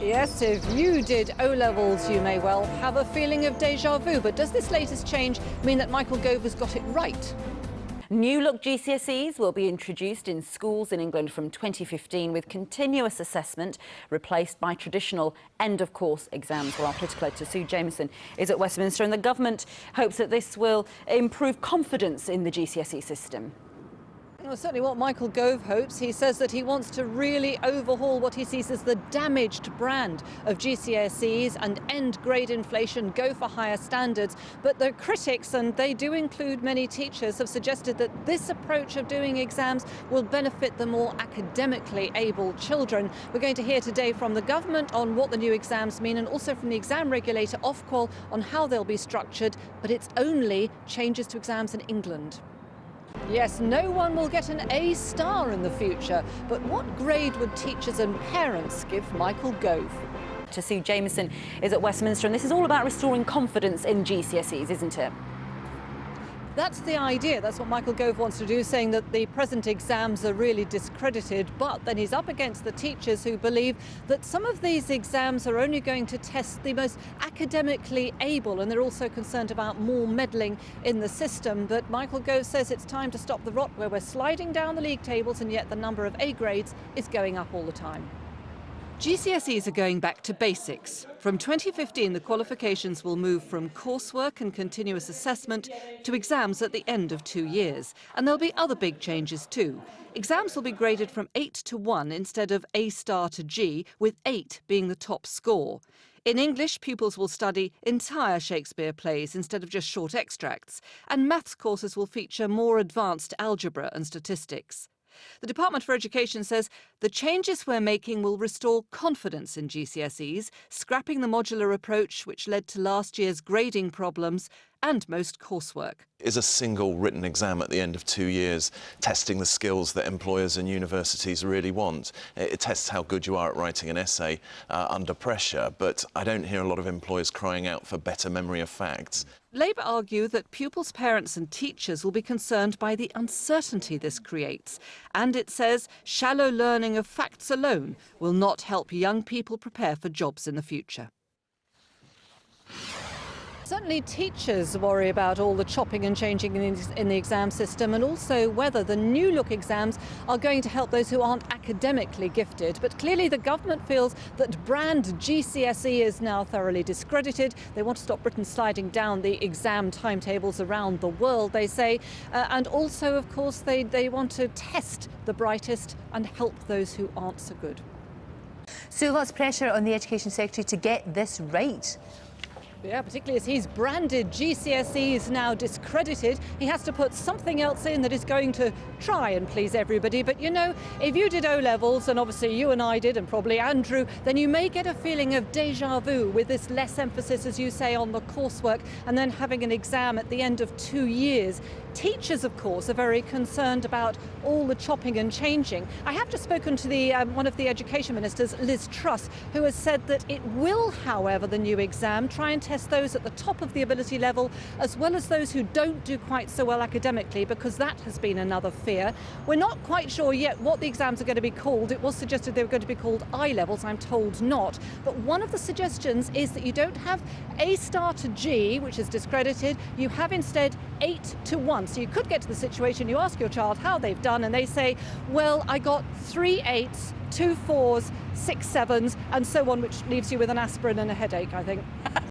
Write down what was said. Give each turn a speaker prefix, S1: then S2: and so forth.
S1: Yes, if you did O-levels, you may well have a feeling of déjà vu. But does this latest change mean that Michael Gove has got it right?
S2: New look GCSEs will be introduced in schools in England from 2015 with continuous assessment replaced by traditional end-of-course exams. Well, our political editor Sue Jameson is at Westminster, and the government hopes that this will improve confidence in the GCSE system.
S1: Well, certainly what Michael Gove hopes. He says that he wants to really overhaul what he sees as the damaged brand of GCSEs and end grade inflation, go for higher standards. But the critics, and they do include many teachers, have suggested that this approach of doing exams will benefit the more academically able children. We're going to hear today from the government on what the new exams mean, and also from the exam regulator Ofqual on how they'll be structured. But it's only changes to exams in England. Yes, no one will get an A star in the future, but what grade would teachers and parents give Michael Gove?
S2: To Sue Jameson is at Westminster, and this is all about restoring confidence in GCSEs, isn't it?
S1: That's the idea. That's what Michael Gove wants to do, saying that the present exams are really discredited. But then he's up against the teachers who believe that some of these exams are only going to test the most academically able, and they're also concerned about more meddling in the system. But Michael Gove says it's time to stop the rot where we're sliding down the league tables and yet the number of A grades is going up all the time. GCSEs are going back to basics. From 2015, the qualifications will move from coursework and continuous assessment to exams at the end of 2 years. And there'll be other big changes too. Exams will be graded from 8 to 1 instead of A star to G, with 8 being the top score. In English, pupils will study entire Shakespeare plays instead of just short extracts. And maths courses will feature more advanced algebra and statistics. The Department for Education says the changes we're making will restore confidence in GCSEs, scrapping the modular approach which led to last year's grading problems and most coursework.
S3: Is a single written exam at the end of 2 years testing the skills that employers and universities really want? It tests how good you are at writing an essay under pressure, but I don't hear a lot of employers crying out for better memory of facts.
S1: Labour argue that pupils, parents and teachers will be concerned by the uncertainty this creates. And it says shallow learning of facts alone will not help young people prepare for jobs in the future. Certainly teachers worry about all the chopping and changing in the exam system, and also whether the new look exams are going to help those who aren't academically gifted. But clearly the government feels that brand GCSE is now thoroughly discredited. They want to stop Britain sliding down the exam timetables around the world, they say. And also, of course, they want to test the brightest and help those who aren't so good.
S4: So lots of pressure on the Education Secretary to get this right.
S1: Yeah, particularly as he's branded GCSEs now discredited. He has to put something else in that is going to try and please everybody. But you know, if you did O-levels, and obviously you and I did, and probably Andrew, then you may get a feeling of déjà vu with this less emphasis, as you say, on the coursework, and then having an exam at the end of 2 years. Teachers, of course, are very concerned about all the chopping and changing. I have just spoken to the one of the education ministers, Liz Truss, who has said that it will, however, the new exam try and test those at the top of the ability level as well as those who don't do quite so well academically, because that has been another fear. We're not quite sure yet what the exams are going to be called. It was suggested they were going to be called I-levels. I'm told not. But one of the suggestions is that you don't have A star to G, which is discredited. You have instead 8 to 1. So you could get to the situation, you ask your child how they've done, and they say, well, I got 3 8s, 2 4s, 6 7s, and so on, which leaves you with an aspirin and a headache, I think.